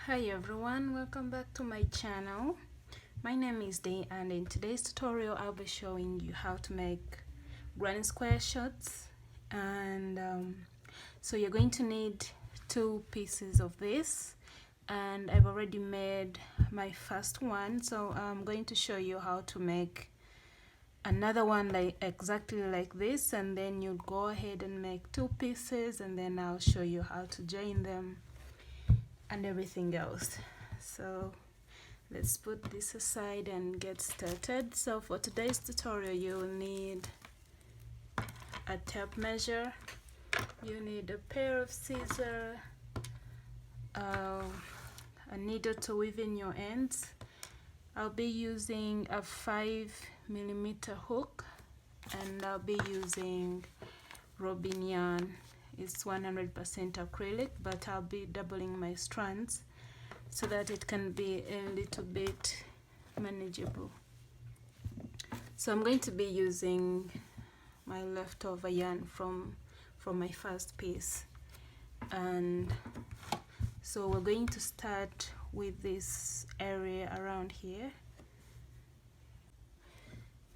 Hi everyone, welcome back to my channel. My name is Day, and in today's tutorial I'll be showing you how to make granny square shirts. And so you're going to need 2 pieces of this, and I've already made my first one, so I'm going to show you how to make another one like exactly like this, and then you go ahead and make 2 pieces, and then I'll show you how to join them and everything else. So let's put this aside and get started. So for today's tutorial you will need a tape measure, you need a pair of scissors, a needle to weave in your ends. I'll be using a 5mm hook, and I'll be using robin yarn. It's 100% acrylic, but I'll be doubling my strands so that it can be a little bit manageable. So I'm going to be using my leftover yarn from my first piece, and so we're going to start with this area around here.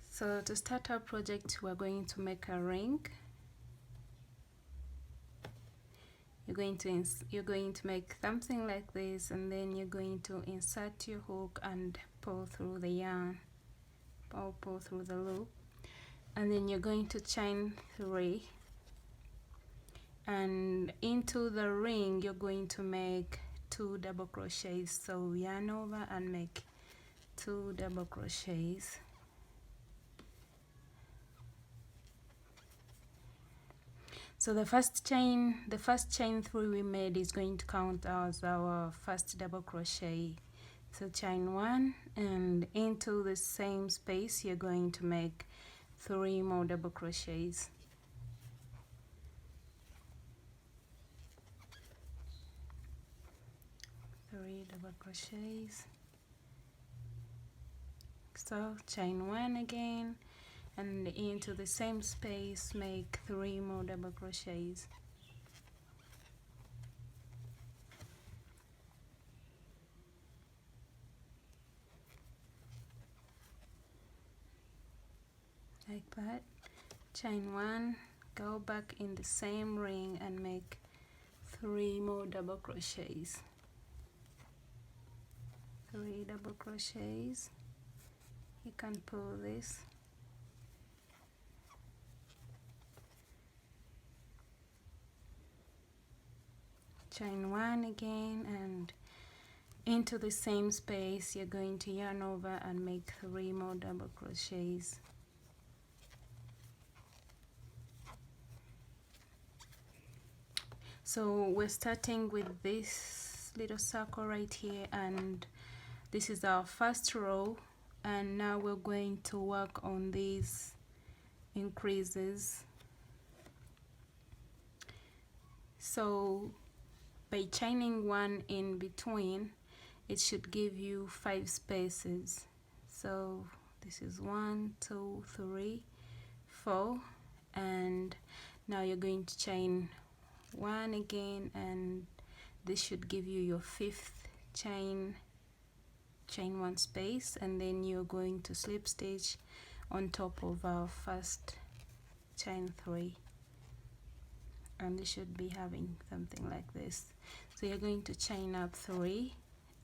So to start our project, we're going to make a ring. You're going to make something like this, and then you're going to insert your hook and pull through the yarn, pull through the loop, and then you're going to chain 3, and into the ring you're going to make 2 double crochets. So yarn over and make 2 double crochets. So the first chain 3 we made is going to count as our first double crochet. So chain 1, and into the same space you're going to make 3 more double crochets. Three double crochets. So chain 1 again, and into the same space make 3 more double crochets. Like that. Chain 1, go back in the same ring and make 3 more double crochets. 3 double crochets. You can pull this. Chain 1 again, and into the same space you're going to yarn over and make 3 more double crochets. So we're starting with this little circle right here, and this is our first row, and now we're going to work on these increases. So by chaining 1 in between, it should give you 5 spaces. So this is 1, 2, 3, 4, and now you're going to chain 1 again, and this should give you your 5th chain 1 space, and then you're going to slip stitch on top of our first chain 3, and this should be having something like this. So you're going to chain up 3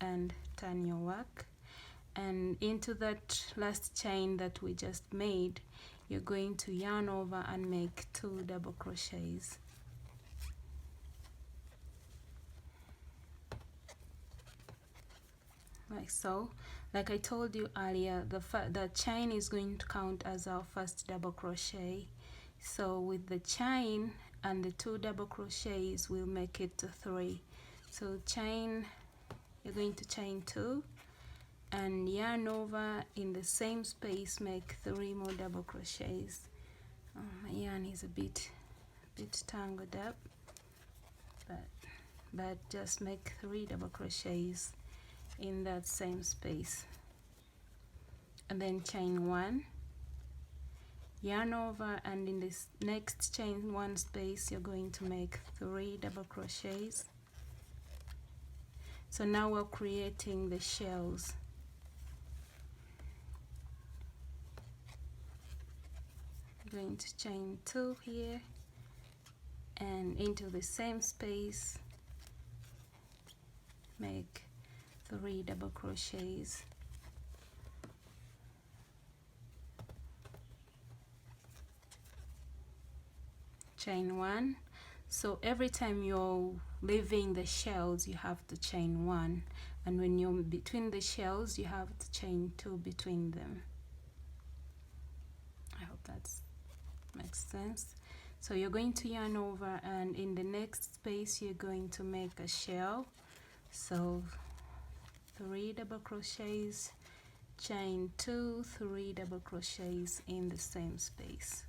and turn your work, and into that last chain that we just made you're going to yarn over and make 2 double crochets. Like so. Like I told you earlier, the chain is going to count as our first double crochet. So with the chain and the 2 double crochets we'll make it to 3. So you're going to chain 2 and yarn over in the same space, make 3 more double crochets. My yarn is a bit tangled up, but just make 3 double crochets in that same space, and then chain 1, yarn over, and in this next chain 1 space you're going to make 3 double crochets. So now we're creating the shells. I'm going to chain 2 here and into the same space make 3 double crochets. Chain 1. So every time you're leaving the shells you have to chain 1, and when you're between the shells you have to chain 2 between them. I hope that makes sense. So you're going to yarn over, and in the next space you're going to make a shell. So 3 double crochets, chain 2, 3 double crochets in the same space.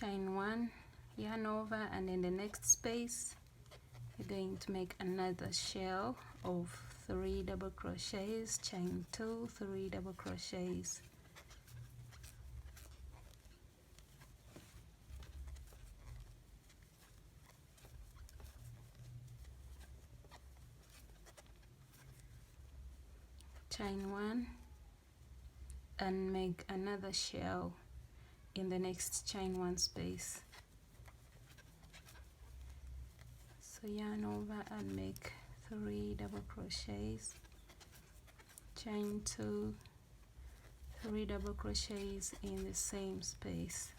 Chain 1, yarn over, and in the next space you're going to make another shell of 3 double crochets, chain 2, 3 double crochets. Chain 1 and make another shell in the next chain 1 space. So yarn over and make 3 double crochets, chain 2, 3 double crochets in the same space.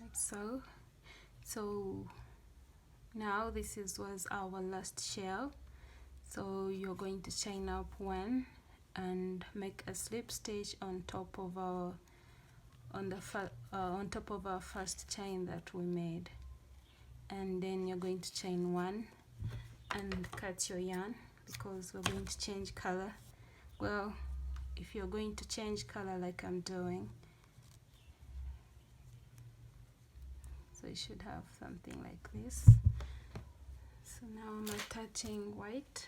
Like so. So now this was our last shell. So you're going to chain up 1 and make a slip stitch on top of our on top of our first chain that we made, and then you're going to chain 1 and cut your yarn because we're going to change color. Well, if you're going to change color like I'm doing, so you should have something like this. So now I'm attaching white.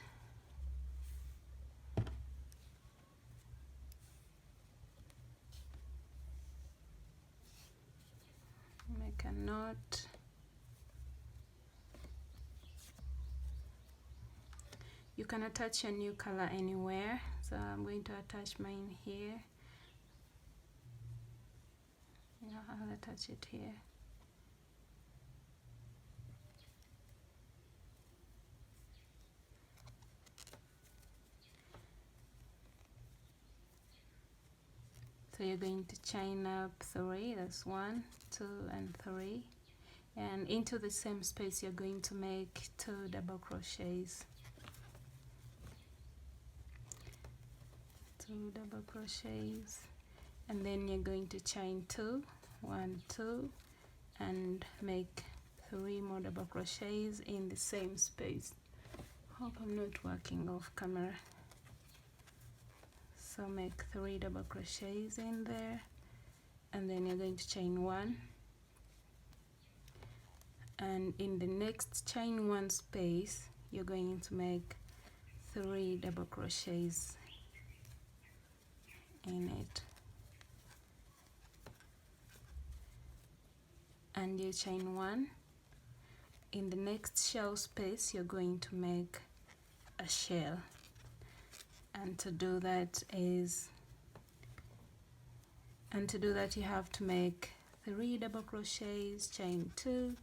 Make a knot. You can attach a new color anywhere, so I'm going to attach mine here. Yeah, I'll attach it here. So you're going to chain up 3, that's 1, 2, and 3, and into the same space you're going to make 2 double crochets. 2 double crochets, and then you're going to chain 2, 1, 2, and make 3 more double crochets in the same space. Hope I'm not working off camera. So make 3 double crochets in there, and then you're going to chain 1, and in the next chain 1 space you're going to make 3 double crochets in it, and you chain 1. In the next shell space you're going to make a shell, and to do that you have to make 3 double crochets, chain 2.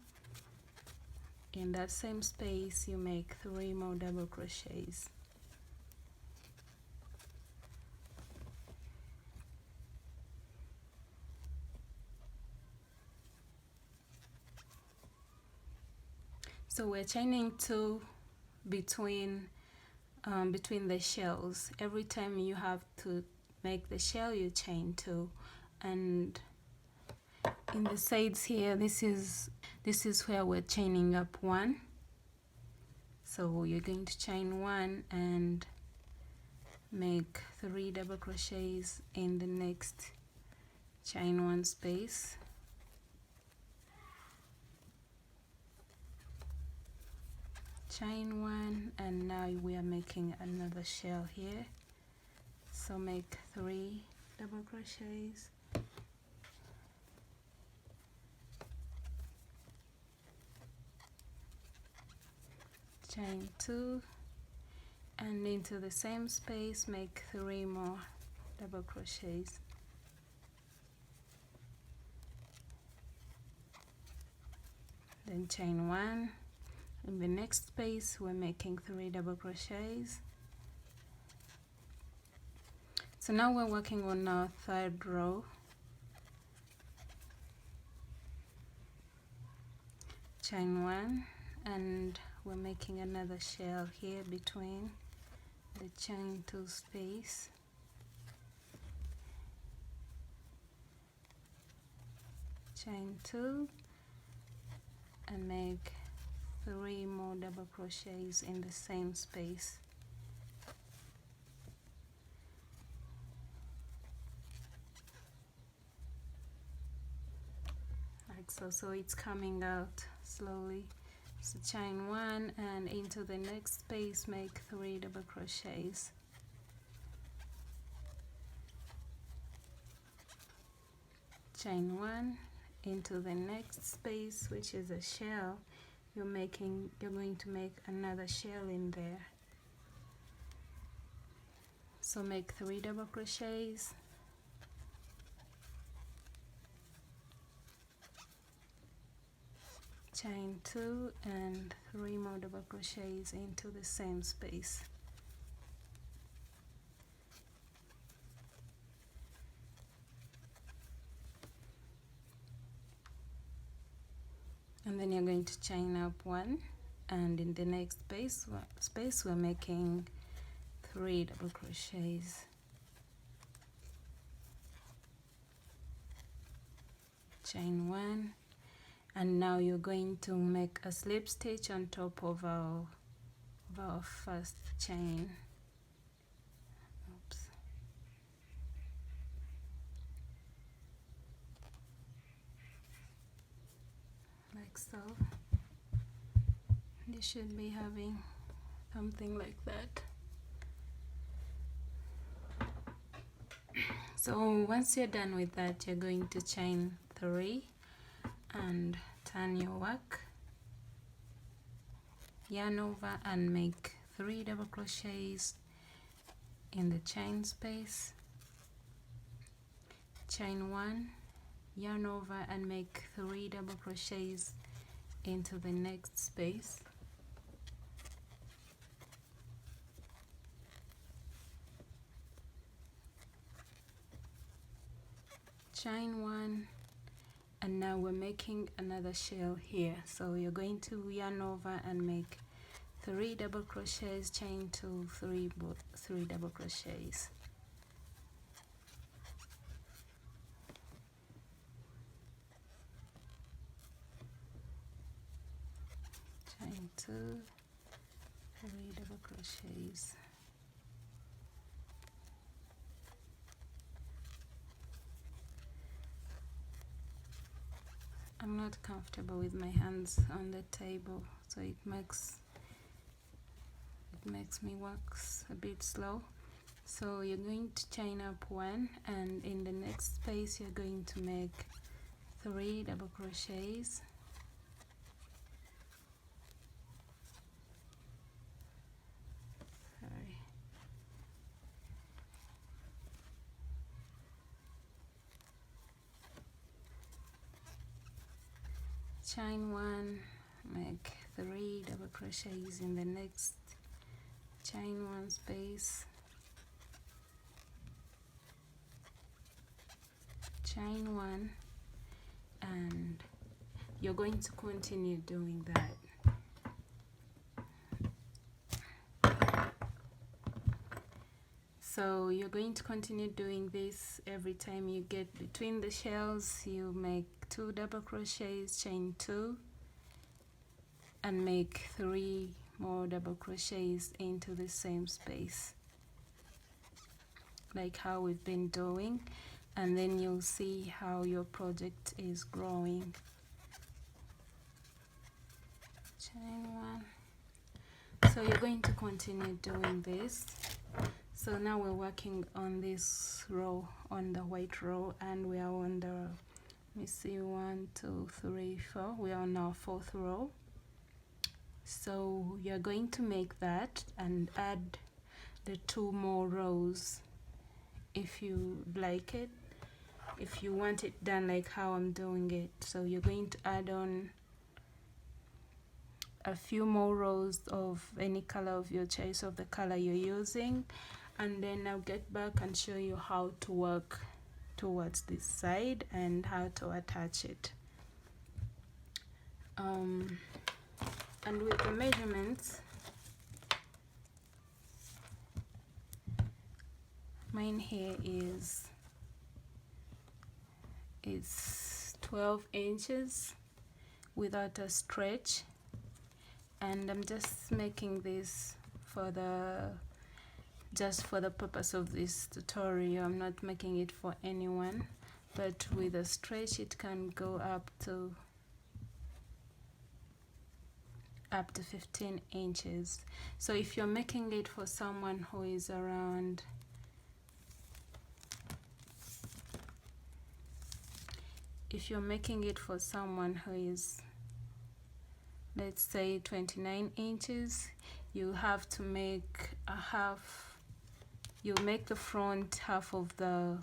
In that same space you make 3 more double crochets. So we're chaining 2 between the shells. Every time you have to make the shell you chain 2, and in the sides here this is where we're chaining up 1. So you're going to chain 1 and make 3 double crochets in the next chain 1 space, chain 1, and now we are making another shell here, so make 3 double crochets, chain 2, and into the same space make 3 more double crochets, then chain 1. In the next space we're making 3 double crochets. So now we're working on our third row. Chain 1, and we're making another shell here between the chain 2 space, chain 2, and make 3 more double crochets in the same space. Like so, so it's coming out slowly. So chain 1, and into the next space make 3 double crochets, chain 1, into the next space, which is a shell, you're going to make another shell in there, so make 3 double crochets, chain 2, and 3 more double crochets into the same space. And then you're going to chain up 1, and in the next space we're making 3 double crochets, chain 1, and now you're going to make a slip stitch on top of our first chain. Oops. Like so. You should be having something like that. So once you're done with that, you're going to chain 3 and turn your work, yarn over and make 3 double crochets in the chain space, chain 1, yarn over and make 3 double crochets into the next space, chain 1, and now we're making another shell here, so you're going to yarn over and make 3 double crochets, chain 2, 3 double crochets, chain 2, 3 double crochets, I'm not comfortable with my hands on the table, so it makes me work a bit slow. So you're going to chain up 1, and in the next space you're going to make 3 double crochets, chain 1, make 3 double crochets in the next chain 1 space, chain 1, and you're going to continue doing that. So you're going to continue doing this every time you get between the shells. You make 2 double crochets, chain 2, and make 3 more double crochets into the same space, like how we've been doing. and then you'll see how your project is growing. Chain one. So you're going to continue doing this. So now we're working on this row, on the white row, and we are on the, let me see, 1 2 3 4, we are on our 4th row. So you're going to make that and add the 2 more rows if you like it, if you want it done like how I'm doing it. So you're going to add on a few more rows of any color of your choice, of the color you're using, and then I'll get back and show you how to work towards this side and how to attach it. And with the measurements, mine here is 12 inches without a stretch, and I'm just making this for just for the purpose of this tutorial. I'm not making it for anyone, but with a stretch it can go up to 15 inches. So if you're making it for someone who is around, if you're making it for someone who is, let's say, 29 inches, you have to make a half, you make the front half of the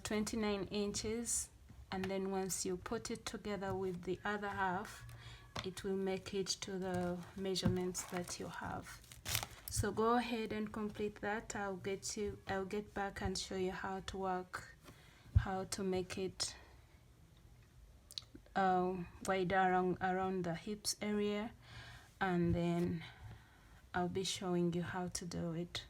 29 inches, and then once you put it together with the other half, it will make it to the measurements that you have. So go ahead and complete that. I'll get back and show you how to work, how to make it wider around the hips area, and then I'll be showing you how to do it.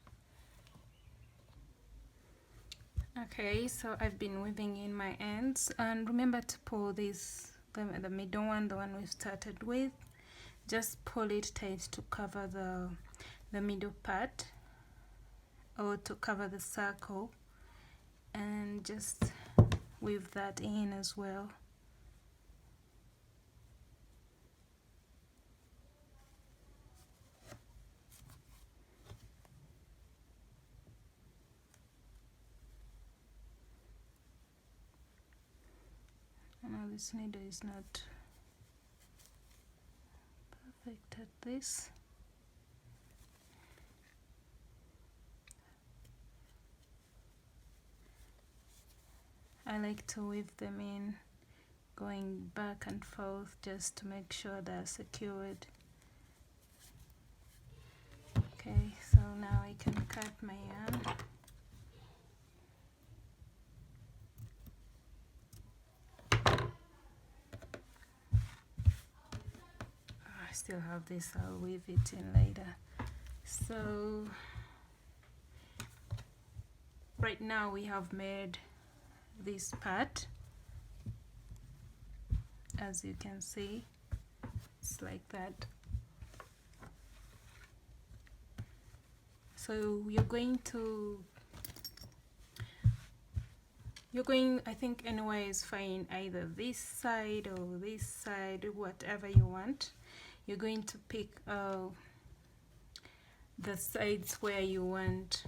Okay, so I've been weaving in my ends, and remember to pull this, the middle one, the one we started with, just pull it tight to cover the middle part, or to cover the circle, and just weave that in as well. Now this needle is not perfect at this. I like to weave them in, going back and forth just to make sure they're secured. Okay, so now I can cut my yarn. I still have this, I'll weave it in later. So right now we have made this part, as you can see, it's like that. So I think anywhere is fine, either this side or this side, whatever you want. You're going to pick the sides where you want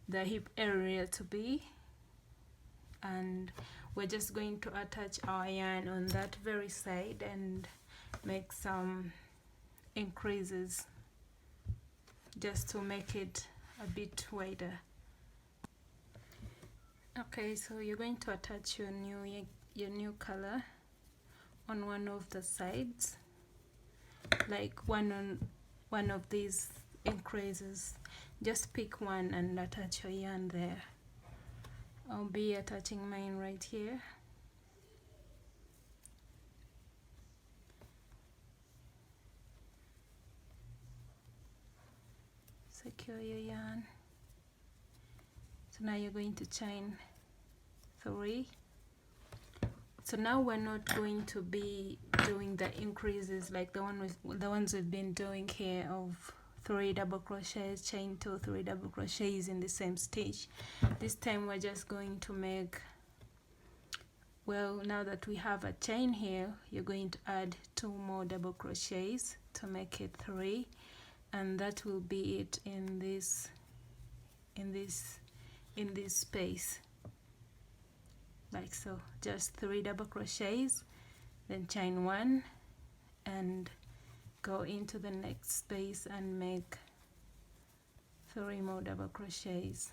the hip area to be, and we're just going to attach our yarn on that very side and make some increases just to make it a bit wider. Okay, so you're going to attach your new color on one of the sides, like one of these increases. Just pick one and attach your yarn there. I'll be attaching mine right here. Secure your yarn. So now you're going to chain 3. So now we're not going to be doing the increases like the ones we've been doing here of 3 double crochets, chain 2, 3 double crochets in the same stitch. This time we're just going to make, well, now that we have a chain here, you're going to add 2 more double crochets to make it 3, and that will be it in this space, like so. Just 3 double crochets, then chain 1 and go into the next space and make 3 more double crochets.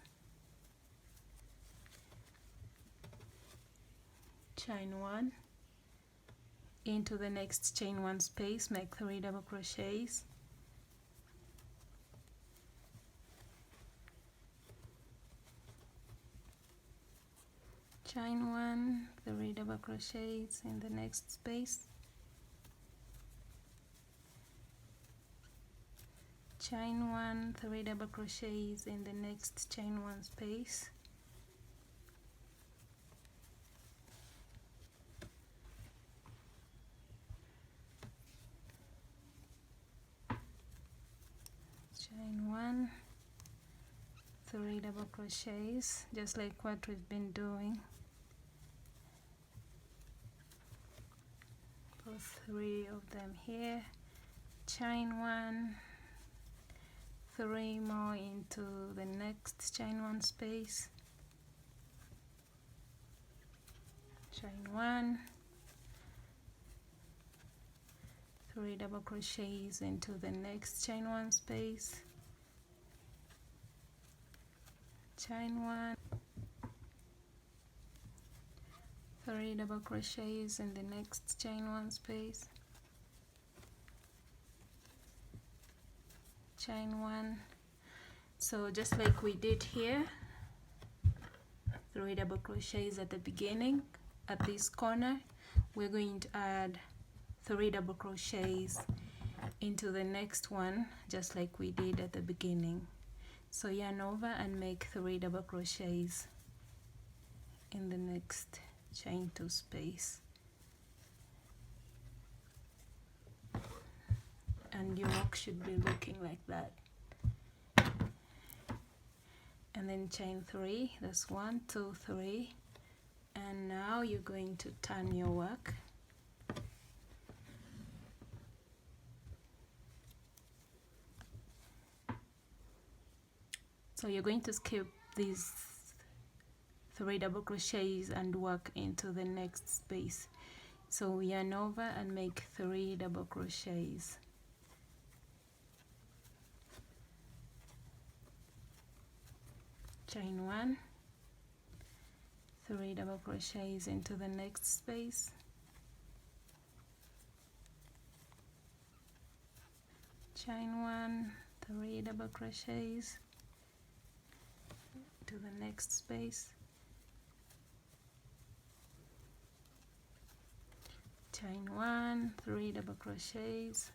Chain 1 into the next chain 1 space, make 3 double crochets. Chain 1, 3 double crochets in the next space. Chain 1, 3 double crochets in the next chain 1 space. Chain 1, 3 double crochets, just like what we've been doing. Put 3 of them here. Chain 1, 3 more into the next chain 1 space. Chain 1, 3 double crochets into the next chain 1 space. Chain 1, 3 double crochets in the next chain 1 space. Chain 1. So just like we did here, 3 double crochets at the beginning. At this corner we're going to add 3 double crochets into the next one, just like we did at the beginning. So yarn over and make 3 double crochets in the next chain 2 space, and your work should be looking like that. And then chain 3, that's 1, 2, 3, and now you're going to turn your work. So you're going to skip these 3 double crochets and work into the next space. So yarn over and make 3 double crochets. Chain 1, 3 double crochets into the next space. Chain 1, 3 double crochets to the next space. Chain 1, 3 double crochets.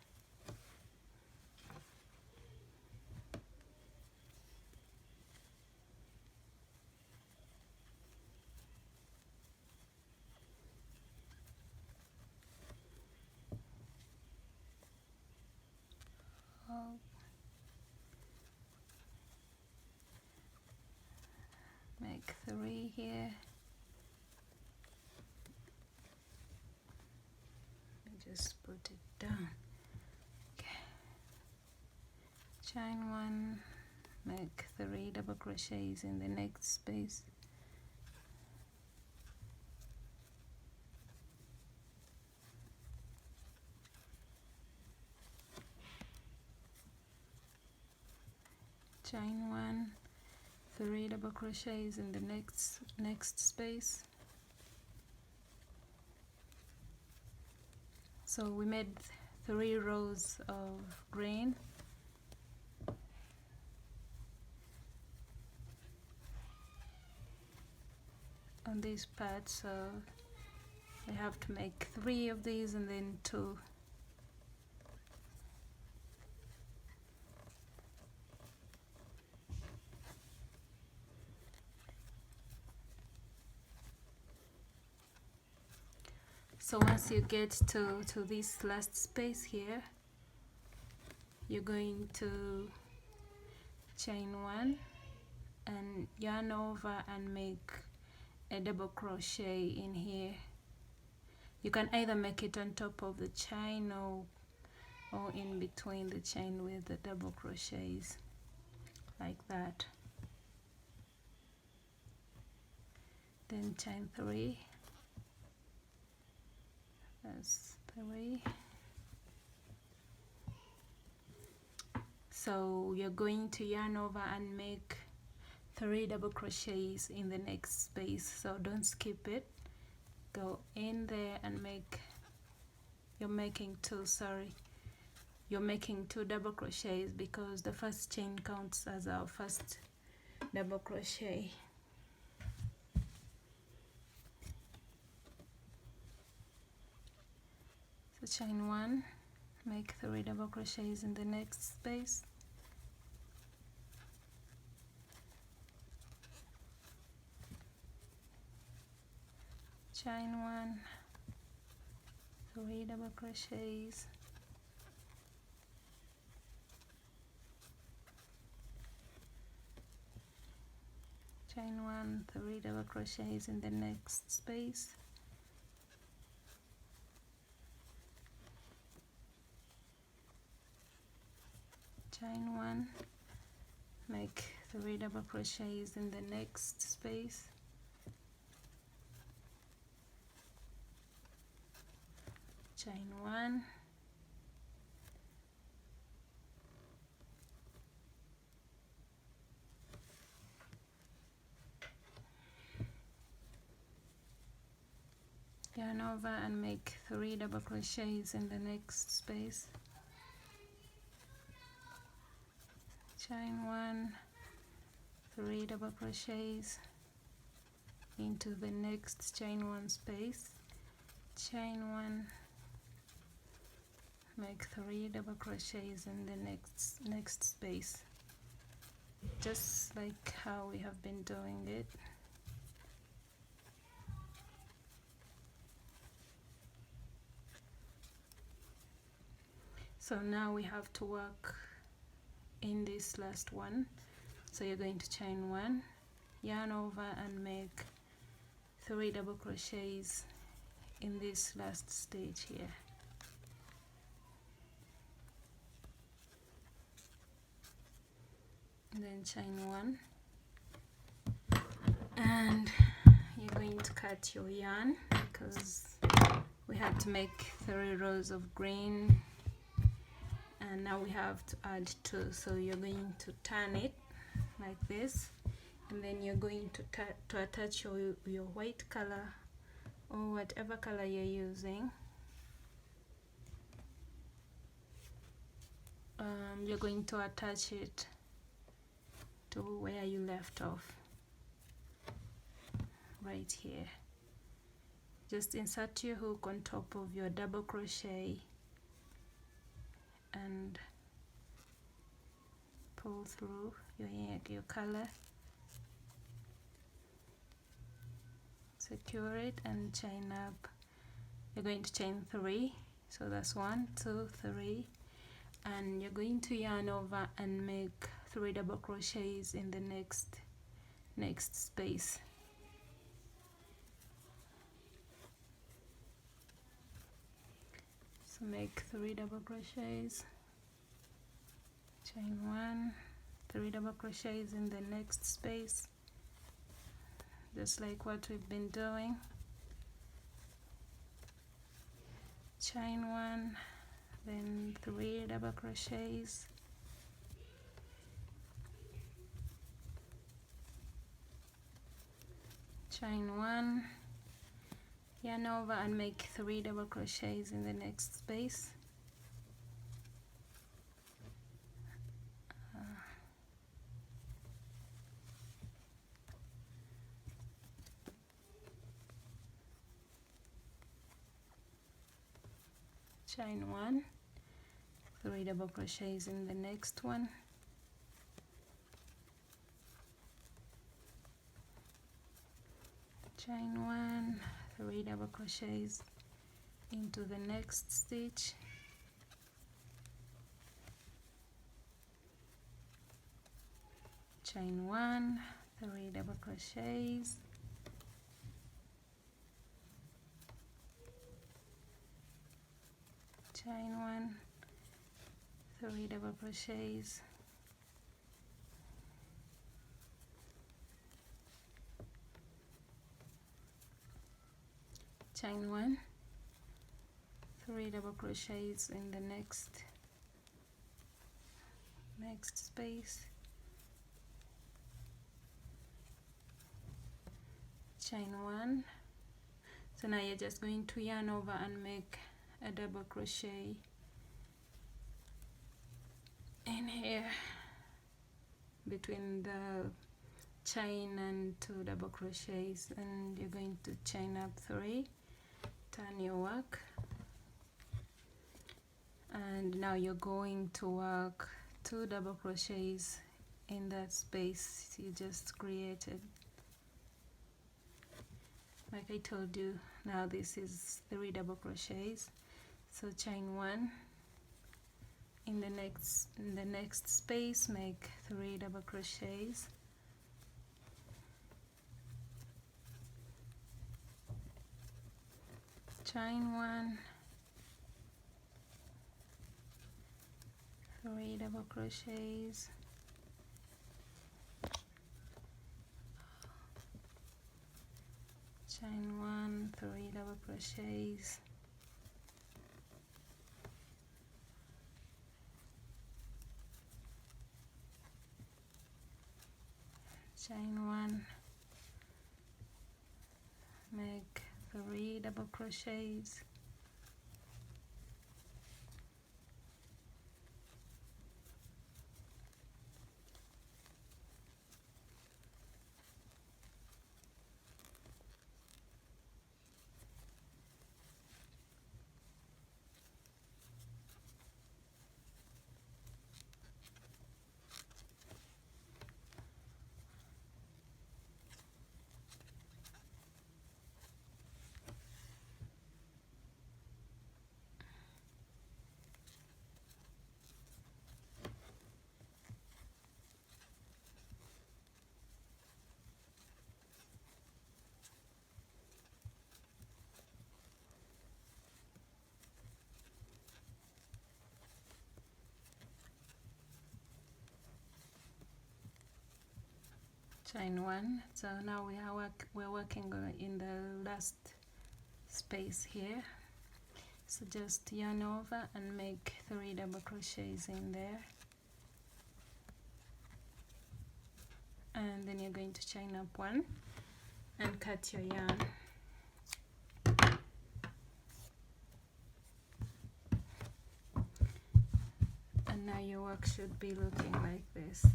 Make 3 here. Just put it down. Okay. Chain 1, make 3 double crochets in the next space. Chain 1, 3 double crochets in the next space. So we made 3 rows of green. On this part, so I have to make 3 of these and then 2. So once you get to this last space here, you're going to chain 1 and yarn over and make a double crochet in here. You can either make it on top of the chain or in between the chain with the double crochets, like that. Then chain 3, that's 3. So you're going to yarn over and make 3 double crochets in the next space, so don't skip it. Go in there and make, you're making 2 double crochets because the first chain counts as our first double crochet. So chain 1, make 3 double crochets in the next space. Chain 1, 3 double crochets. Chain 1, 3 double crochets in the next space. Chain 1, make 3 double crochets in the next space. Chain 1, yarn over and make 3 double crochets in the next space. Chain 1, 3 double crochets into the next chain 1 space. Chain 1, make 3 double crochets in the next space, just like how we have been doing it. So now we have to work in this last one. So you're going to chain 1, yarn over and make 3 double crochets in this last stage here. And then chain 1, and you're going to cut your yarn because we had to make 3 rows of green and now we have to add 2. So you're going to turn it like this, and then you're going to attach your white color or whatever color you're using. You're going to attach it to where you left off, right here. Just insert your hook on top of your double crochet and pull through your color, secure it and chain up. You're going to chain 3, so that's 1, 2, 3, and you're going to yarn over and make 3 double crochets in the next space. So make 3 double crochets, chain 1, 3 double crochets in the next space, just like what we've been doing. Chain 1, then 3 double crochets, chain 1, yarn over and make 3 double crochets in the next space. Chain 1, 3 double crochets in the next one, chain 1, 3 double crochets into the next stitch, chain 1, 3 double crochets, chain 1, 3 double crochets, chain 1, 3 double crochets in the next space, chain 1. So now you're just going to yarn over and make a double crochet in here between the chain and 2 double crochets, and you're going to chain up 3, turn your work, and now you're going to work 2 double crochets in that space you just created. Like I told you, now this is 3 double crochets, so chain 1, in the next space make 3 double crochets, chain 1, 3 double crochets, chain 1, 3 double crochets, chain 1, make 3 double crochets, chain 1. So now we're working in the last space here, so just yarn over and make 3 double crochets in there, and then you're going to chain up 1 and cut your yarn. And now your work should be looking like this,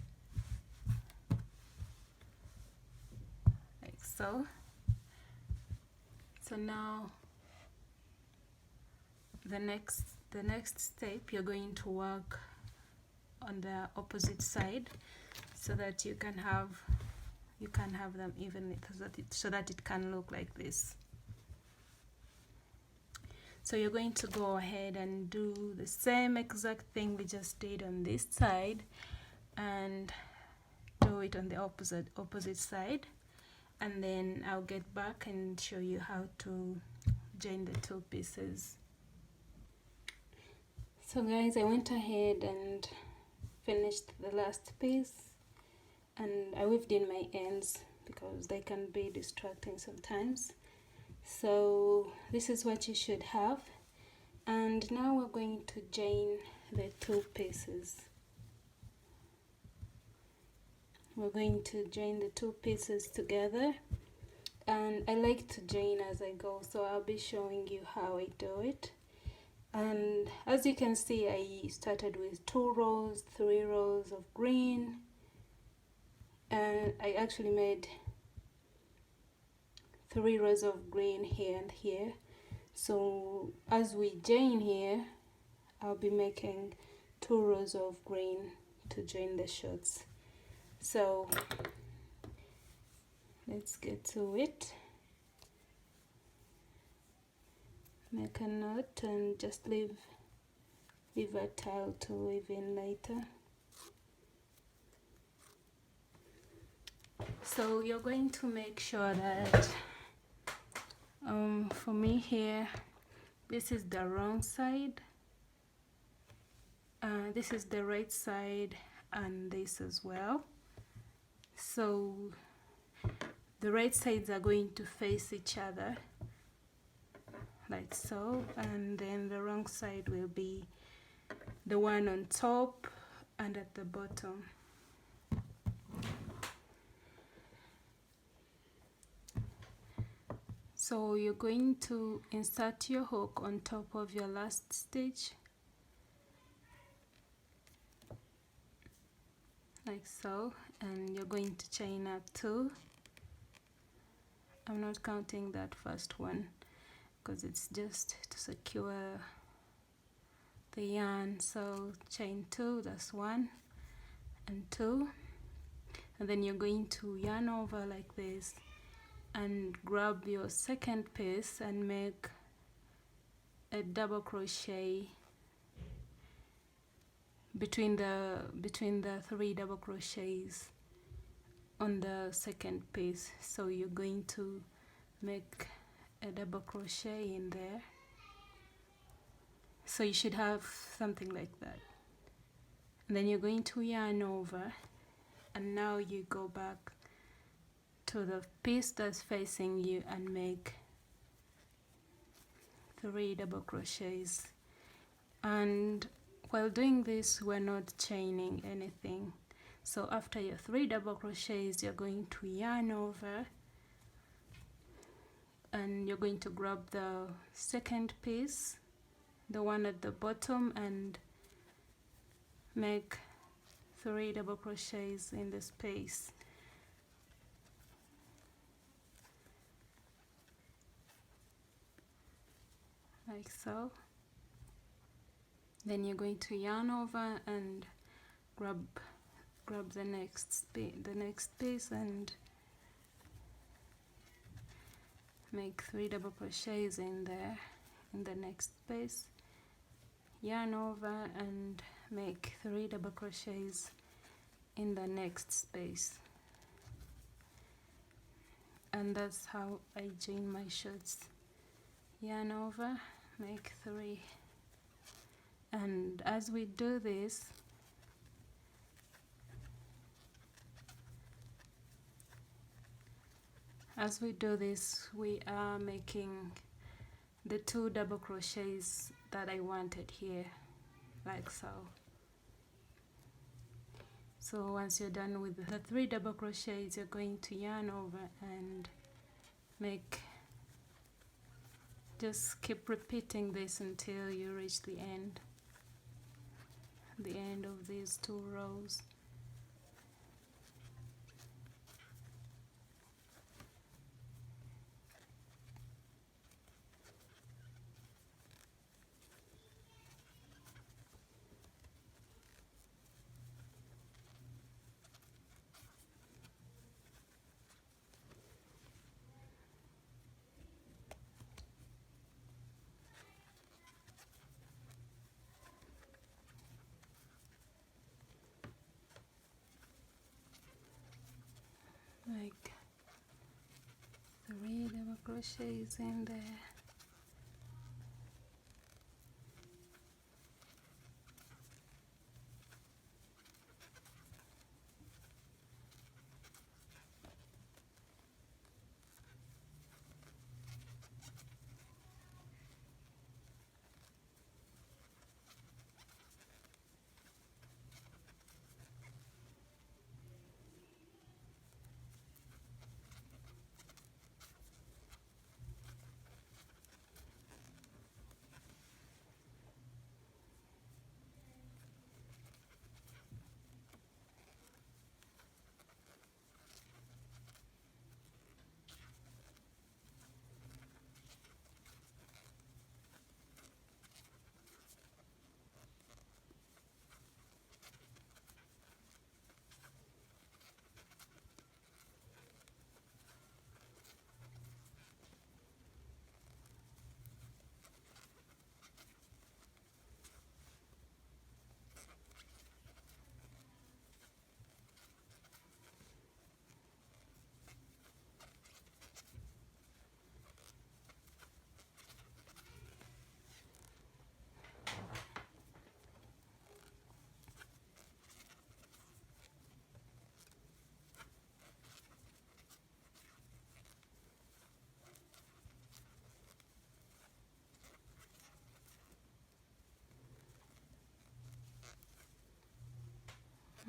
like so. So now the next step, you're going to work on the opposite side so that you can have them evenly, so that it can look like this. So you're going to go ahead and do the same exact thing we just did on this side, and do it on the opposite side, and then I'll get back and show you how to join the 2 pieces. So guys, I went ahead and finished the last piece, and I weaved in my ends because they can be distracting sometimes. So this is what you should have, and now we're going to join the 2 pieces. We're going to join the 2 pieces together, and I like to join as I go, so I'll be showing you how I do it. And as you can see, I started with 2 rows, 3 rows of green, and I actually made 3 rows of green here and here. So as we join here, I'll be making 2 rows of green to join the shorts. So let's get to it. Make a knot and just leave a tail to weave in later. So you're going to make sure that for me here, this is the wrong side, this is the right side, and this as well. So the right sides are going to face each other like so, and then the wrong side will be the one on top and at the bottom. So you're going to insert your hook on top of your last stitch like so, and you're going to chain up 2. I'm not counting that first one because it's just to secure the yarn. So chain 2, that's 1 and 2, and then you're going to yarn over like this and grab your second piece and make a double crochet between the 3 double crochets on the second piece. So you're going to make a double crochet in there. So you should have something like that, and then you're going to yarn over, and now you go back to the piece that's facing you and make 3 double crochets. And while doing this, we're not chaining anything. So after your 3 double crochets, you're going to yarn over, and you're going to grab the second piece, the one at the bottom, and make 3 double crochets in the space. Like so. Then you're going to yarn over and grab the next piece and make 3 double crochets in there in the next space. Yarn over and make 3 double crochets in the next space. And that's how I join my shirts. Yarn over, make 3. And as we do this, we are making the 2 double crochets that I wanted here, like so. So once you're done with the 3 double crochets, you're going to yarn over and just keep repeating this until you reach the end of these 2 rows. Like 3 double crochets in there.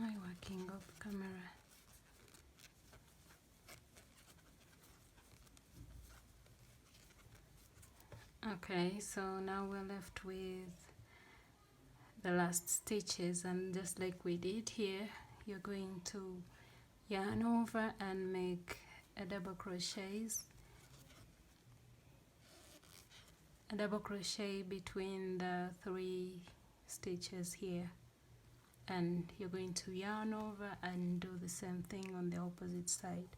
I'm working off camera. Okay, so now we're left with the last stitches, and just like we did here, you're going to yarn over and make a double crochet between the 3 stitches here, and you're going to yarn over and do the same thing on the opposite side,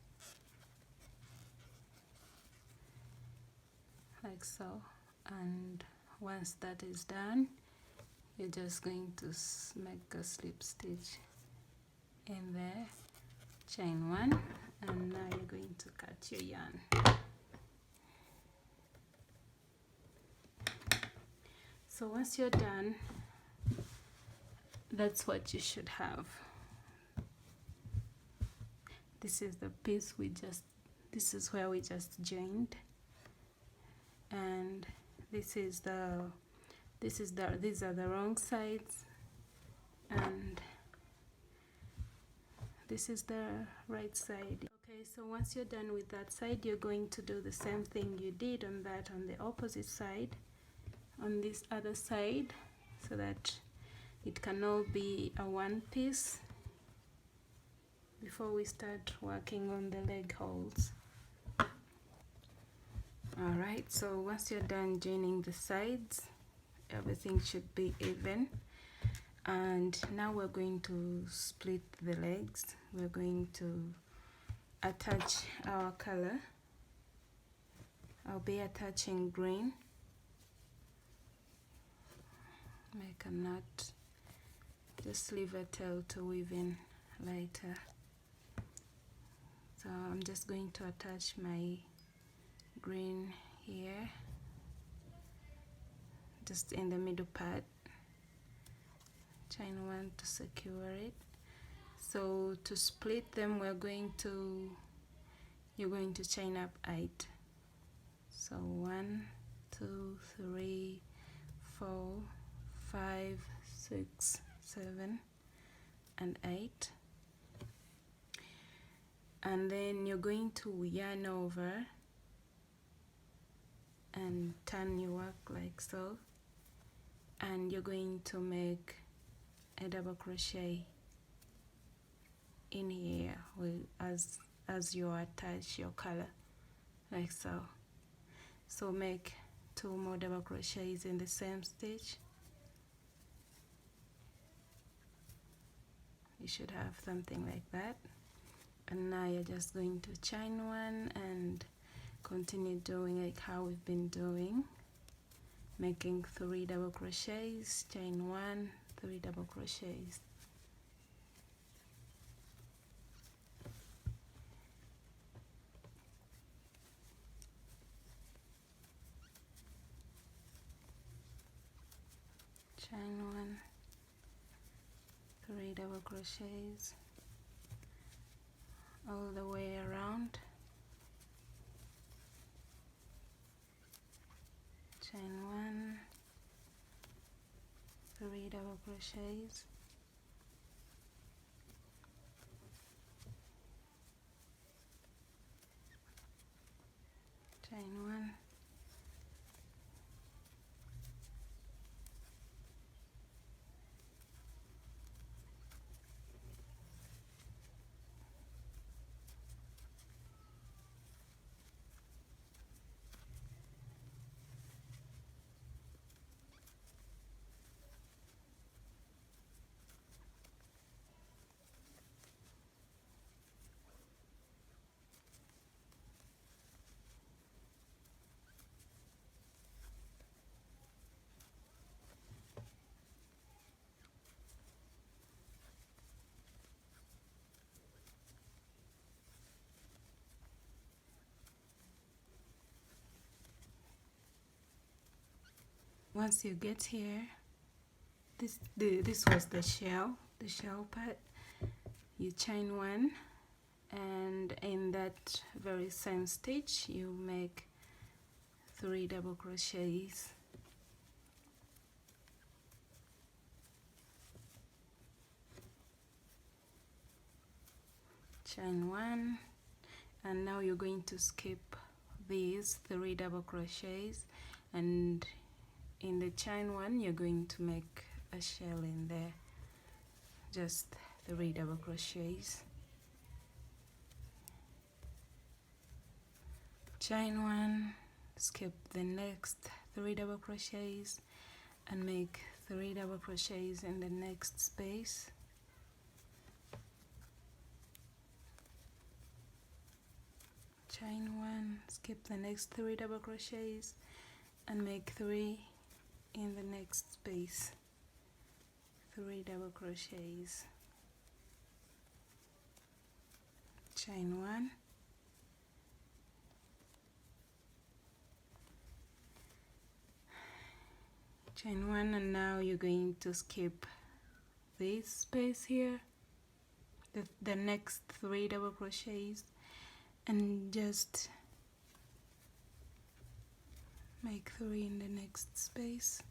like so. And once that is done, you're just going to make a slip stitch in there, chain 1, and now you're going to cut your yarn. So once you're done, that's what you should have. This is the piece this is where we just joined, and these are the wrong sides, and this is the right side. Okay, so once you're done with that side, you're going to do the same thing you did on the opposite side, on this other side, so that it can all be a one piece before we start working on the leg holes. Alright, so once you're done joining the sides, everything should be even. And now we're going to split the legs. We're going to attach our color. I'll be attaching green. Make a knot. Just leave a tail to weave in later. So I'm just going to attach my green here, just in the middle part. Chain 1 to secure it. So to split them, you're going to chain up 8. So 1, 2, 3, 4, 5, 6, 7, and 8. And then you're going to yarn over and turn your work like so, and you're going to make a double crochet in here as you attach your color, like so. So make 2 more double crochets in the same stitch. You should have something like that. And now you're just going to chain 1 and continue doing like how we've been doing, making 3 double crochets, chain 1, 3 double crochets. Chain 1, 3 double crochets all the way around. Chain 1, 3 double crochets, chain 1, once you get here, this was the shell part. You chain 1, and in that very same stitch you make 3 double crochets. chain 1, and now you're going to skip these 3 double crochets, and in the chain 1 you're going to make a shell in there, just 3 double crochets, chain 1, skip the next 3 double crochets and make 3 double crochets in the next space, chain 1, skip the next 3 double crochets and make 3 in the next space, 3 double crochets, chain 1, chain 1, and now you're going to skip this space here, the next 3 double crochets, and just make 3 in the next space,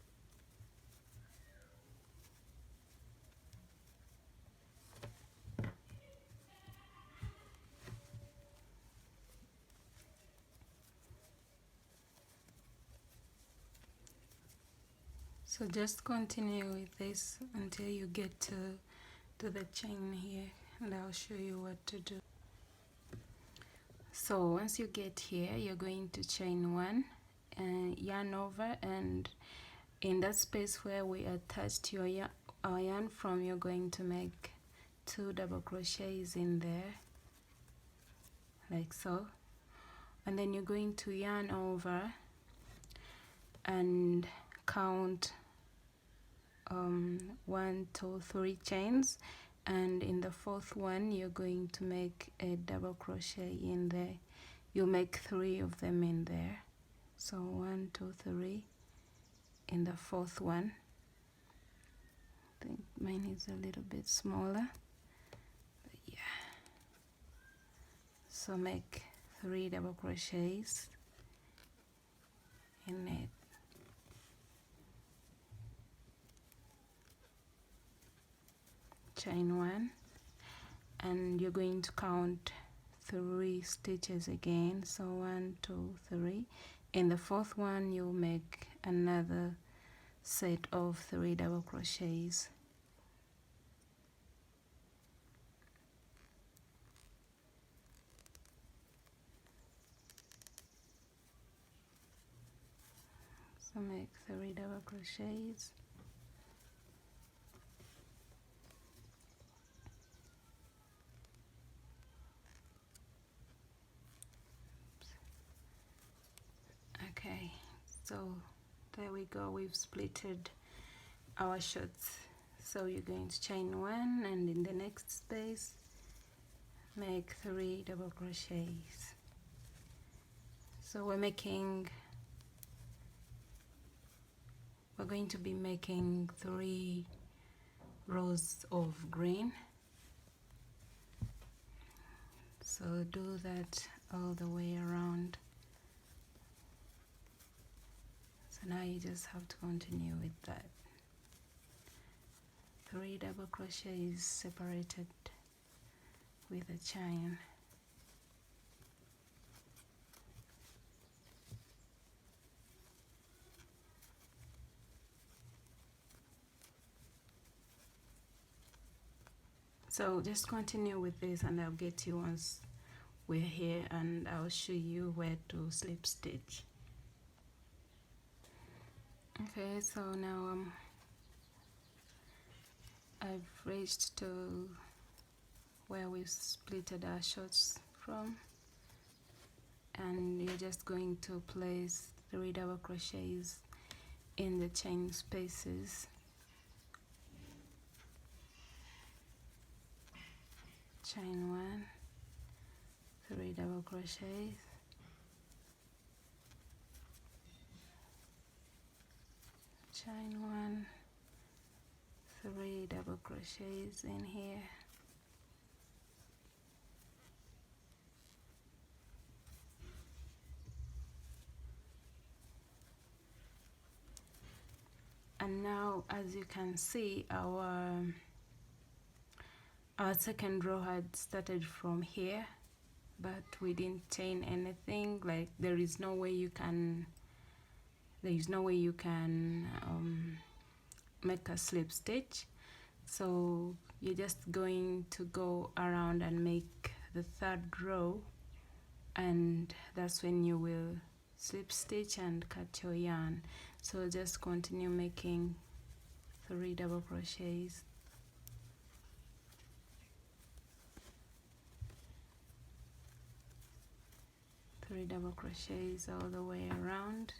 so just continue with this until you get to the chain here, and I'll show you what to do. So once you get here, you're going to chain 1 and yarn over, and in that space where we attached our yarn from, you're going to make 2 double crochets in there like so, and then you're going to yarn over and count 1, 2, 3 chains, and in the 4th one you're going to make a double crochet in there. You make 3 of them in there, so 1, 2, 3 in the 4th one. I think mine is a little bit smaller, but yeah, so make 3 double crochets in it, chain 1, and you're going to count 3 stitches again, so 1, 2, 3. In the 4th one you'll make another set of 3 double crochets, so make 3 double crochets, okay, so there we go, we've splitted our shirts. So you're going to chain 1 and in the next space make 3 double crochets. So we're going to be making 3 rows of green, so do that all the way around. So now you just have to continue with that. 3 double crochets separated with a chain. So just continue with this and I'll get you once we're here, and I'll show you where to slip stitch. Okay, so now I've reached to where we splitted our shorts from, and you're just going to place 3 double crochets in the chain spaces, chain 1, 3 double crochets, chain 1, 3 double crochets in here, and now as you can see, our our second row had started from here, but we didn't chain anything. Like there is no way you can make a slip stitch, so you're just going to go around and make the third row, and that's when you will slip stitch and cut your yarn. So just continue making 3 double crochets. Three double crochets all the way around.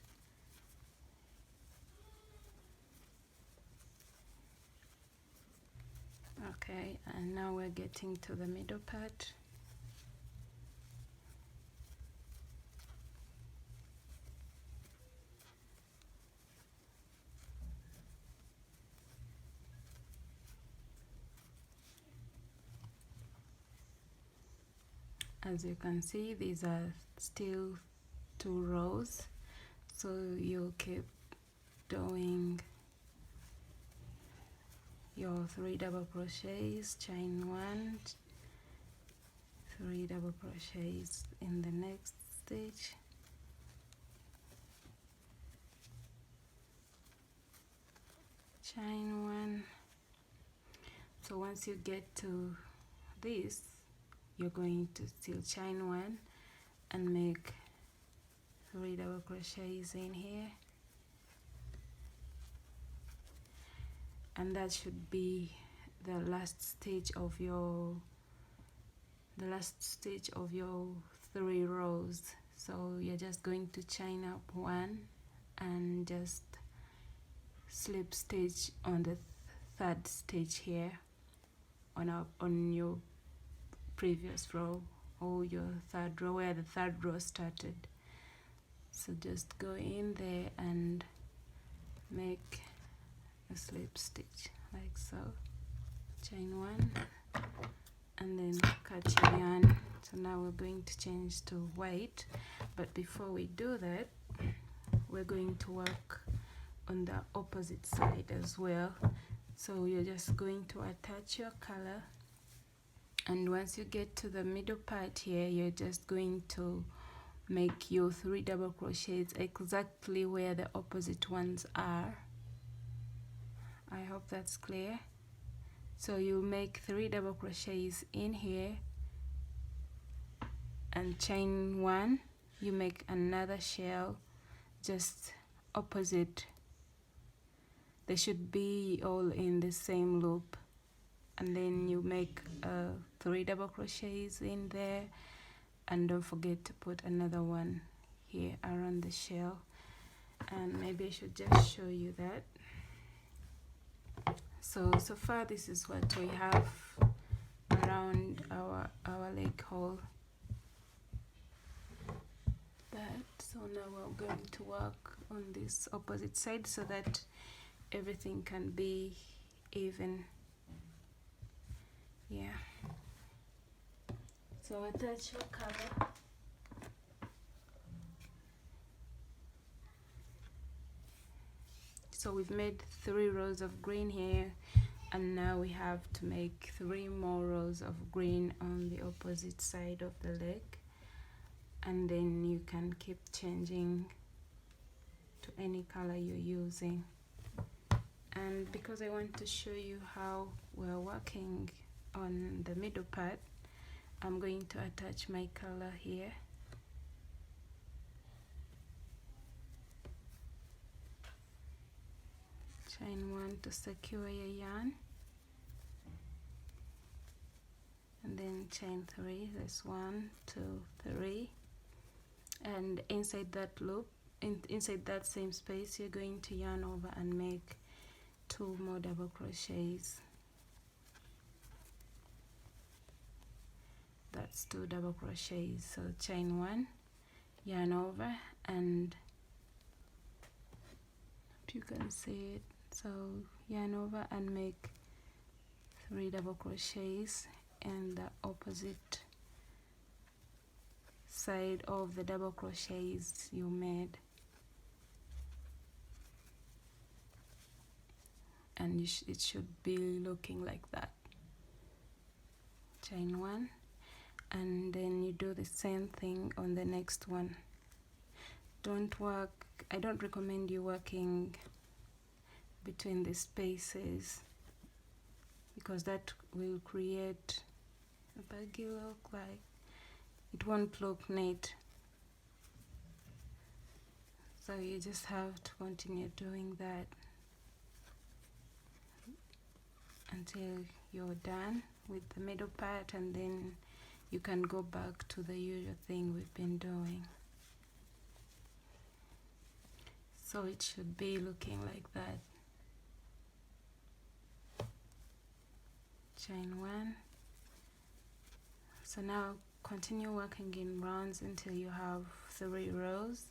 Okay, and now we're getting to the middle part. As you can see, these are still 2 rows, so you'll keep doing your 3 double crochets, chain 1, 3 double crochets in the next stitch, chain 1. So once you get to this, you're going to still chain 1 and make 3 double crochets in here, and that should be the last stage of your 3 rows. So you're just going to chain up 1 and just slip stitch on the third stitch here on your previous row, or your third row where the third row started. So just go in there and make a slip stitch like so, chain 1 and then cut your yarn. So now we're going to change to white, but before we do that, we're going to work on the opposite side as well. So you're just going to attach your color, and once you get to the middle part here, you're just going to make your 3 double crochets exactly where the opposite ones are. I hope that's clear. So you make 3 double crochets in here and chain 1, you make another shell just opposite. They should be all in the same loop, and then you make 3 double crochets in there, and don't forget to put another one here around the shell. And maybe I should just show you that. So far this is what we have around our leg hole. So now we're going to work on this opposite side so that everything can be even. Yeah. So attach your cover. So we've made 3 rows of green here, and now we have to make 3 more rows of green on the opposite side of the leg, and then you can keep changing to any color you're using. And because I want to show you how we're working on the middle part, I'm going to attach my color here. Chain 1 to secure your yarn, and then chain 3. That's 1, 2, 3, and inside that loop, inside that same space, you're going to yarn over and make 2 more double crochets. That's 2 double crochets. So chain 1, yarn over, and if you can see it, so yarn over and make 3 double crochets in the opposite side of the double crochets you made, and it should be looking like that. chain 1, and then you do the same thing on the next one. I don't recommend you working between the spaces, because that will create a baggy look, like it won't look neat. So you just have to continue doing that until you're done with the middle part, and then you can go back to the usual thing we've been doing. So it should be looking like that. Chain 1. So now continue working in rounds until you have 3 rows,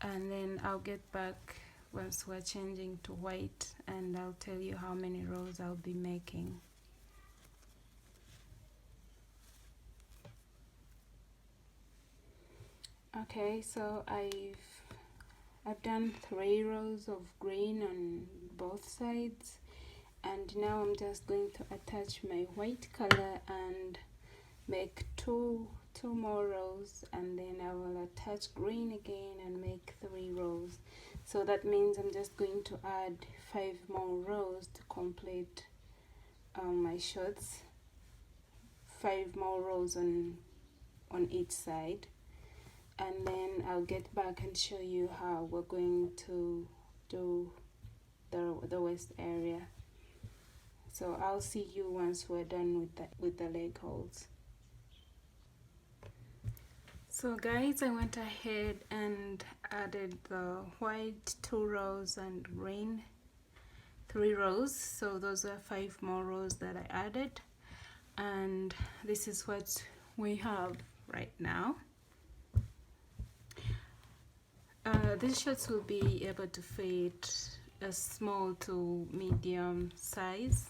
and then I'll get back once we're changing to white, and I'll tell you how many rows I'll be making. Okay, so I've done 3 rows of green on both sides, and now I'm just going to attach my white color and make two more rows, and then I will attach green again and make 3 rows. So that means I'm just going to add 5 more rows to complete my shorts. 5 more rows on each side, and then I'll get back and show you how we're going to do the waist area. So I'll see you once we're done with the leg holes. So guys, I went ahead and added the white 2 rows and green 3 rows. So those are 5 more rows that I added, and this is what we have right now. These shirts will be able to fit a small to medium size,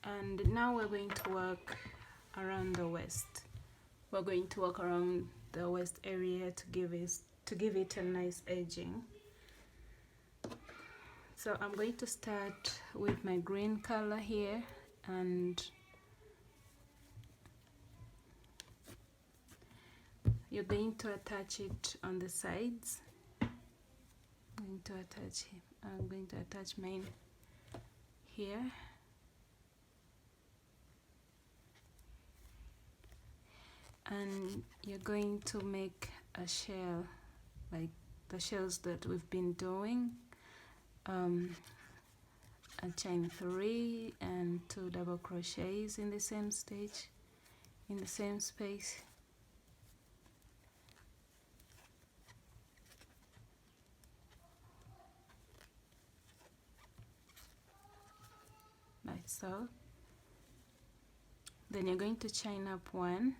and now we're going to work around the waist. We're going to work around the waist area to give it a nice edging. So I'm going to start with my green color here, and you're going to attach it on the sides. I'm going to attach mine here. And you're going to make a shell, like the shells that we've been doing. A chain 3 and 2 double crochets in the same stitch, in the same space. Like so. Then you're going to chain up 1,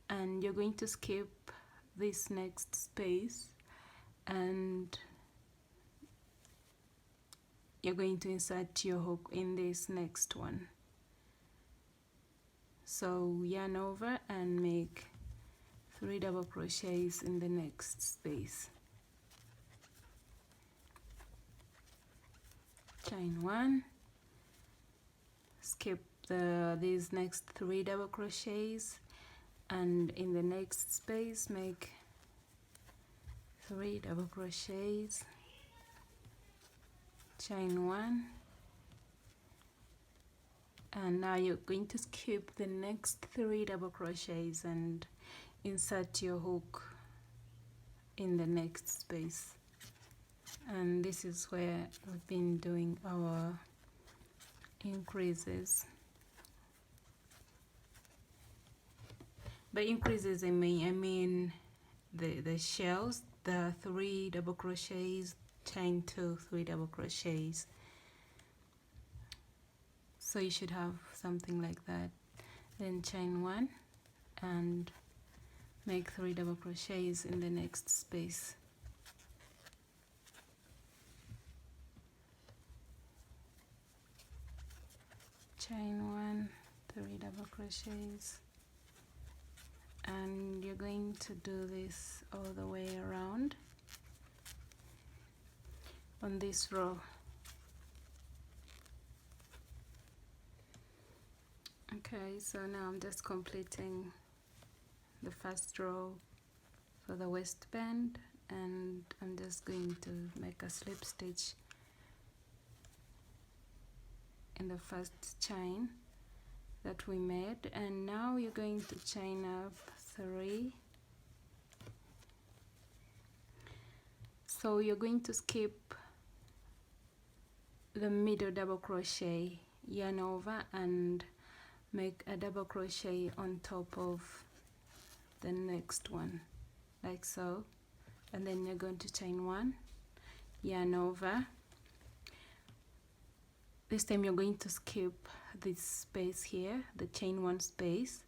and you're going to skip this next space, and you're going to insert your hook in this next one. So yarn over and make 3 double crochets in the next space. Chain 1, skip these next 3 double crochets, and in the next space make 3 double crochets, chain 1, and now you're going to skip the next 3 double crochets and insert your hook in the next space. And this is where we've been doing our increases. By increases I mean the shells, the 3 double crochets, chain 2, 3 double crochets. So you should have something like that. Then chain 1 and make 3 double crochets in the next space. Chain 1, 3 double crochets, and you're going to do this all the way around on this row. Okay, so now I'm just completing the first row for the waistband, and I'm just going to make a slip stitch in the first chain that we made, and now you're going to chain up 3. So you're going to skip the middle double crochet, yarn over and make a double crochet on top of the next one, like so, and then you're going to chain 1, yarn over. This time you're going to skip this space here, the chain 1 space,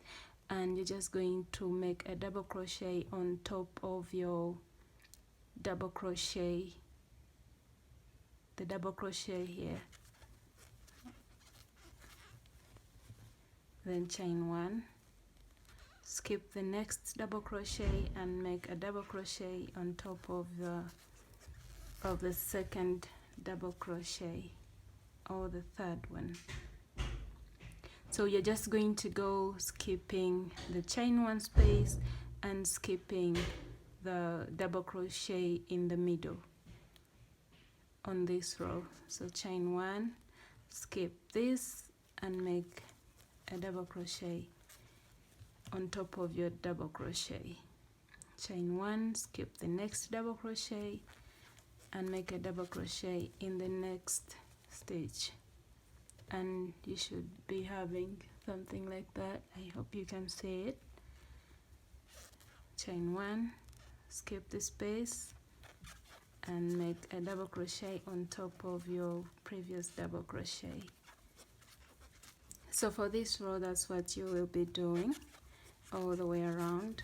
and you're just going to make a double crochet on top of your double crochet, the double crochet here, then chain 1, skip the next double crochet and make a double crochet on top of the second double crochet, or the third one. So you're just going to go skipping the chain 1 space and skipping the double crochet in the middle on this row. So chain 1, skip this and make a double crochet on top of your double crochet, chain 1, skip the next double crochet and make a double crochet in the next stitch, and you should be having something like that. I hope you can see it. Chain 1, skip the space and make a double crochet on top of your previous double crochet. So for this row, that's what you will be doing all the way around.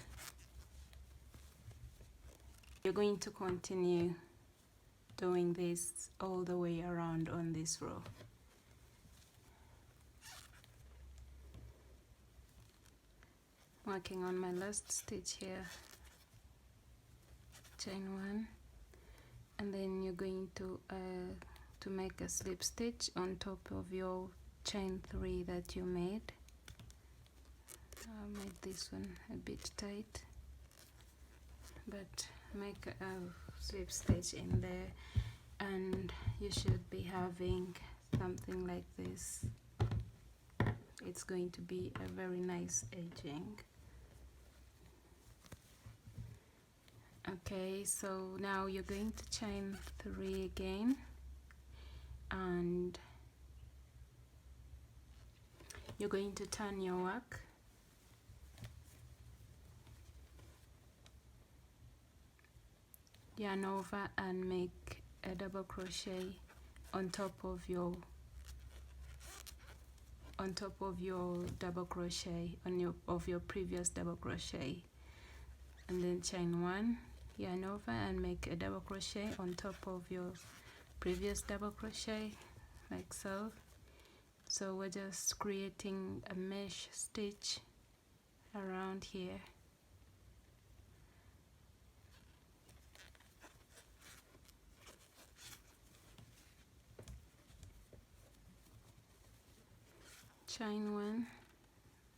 You're going to continue doing this all the way around on this row. Working on my last stitch here, chain 1, and then you're going to make a slip stitch on top of your chain 3 that you made. I'll make this one a bit tight, but make a slip stitch in there, and you should be having something like this. It's going to be a very nice edging. Okay, so now you're going to chain 3 again, and you're going to turn your work, yarn over and make a double crochet on top of your double crochet of your previous double crochet, and then chain 1, yarn over and make a double crochet on top of your previous double crochet, like so. So we're just creating a mesh stitch around here. Chain 1,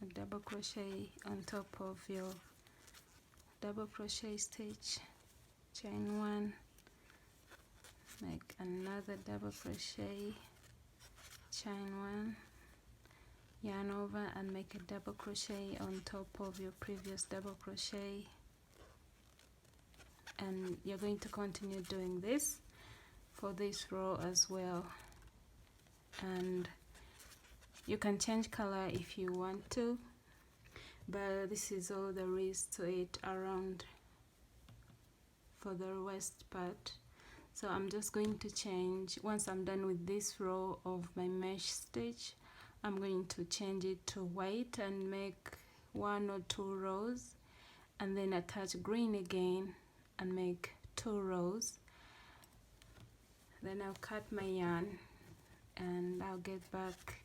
a double crochet on top of your double crochet stitch, chain 1, make another double crochet, chain 1, yarn over and make a double crochet on top of your previous double crochet, and you're going to continue doing this for this row as well. And you can change color if you want to, but this is all there is to it around for the waist part. So I'm just going to change, once I'm done with this row of my mesh stitch, I'm going to change it to white and make 1 or 2 rows, and then attach green again and make 2 rows. Then I'll cut my yarn and I'll get back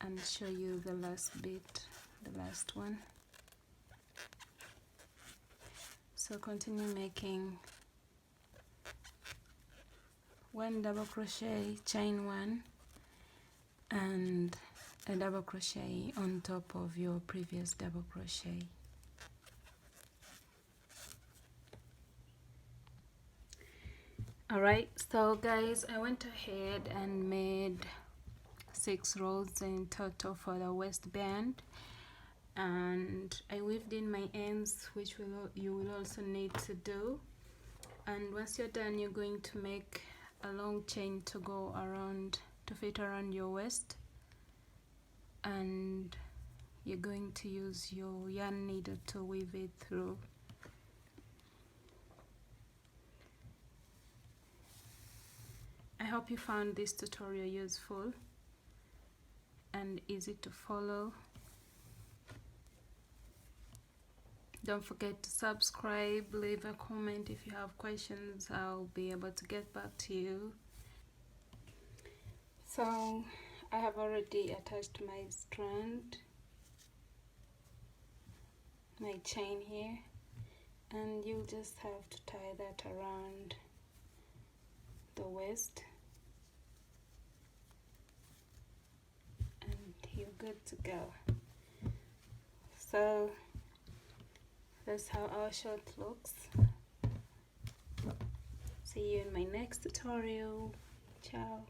and show you the last bit, the last one. So continue making 1 double crochet, chain 1, and a double crochet on top of your previous double crochet. Alright, so guys, I went ahead and made 6 rows in total for the waistband, and I weaved in my ends, which you will also need to do. And once you're done, you're going to make a long chain to go around, to fit around your waist, and you're going to use your yarn needle to weave it through. I hope you found this tutorial useful and easy to follow. Don't forget to subscribe, leave a comment if you have questions. I'll be able to get back to you. So I have already attached my strand, my chain here, and you'll just have to tie that around the waist, and you're good to go. So that's how our short looks. See you in my next tutorial. Ciao.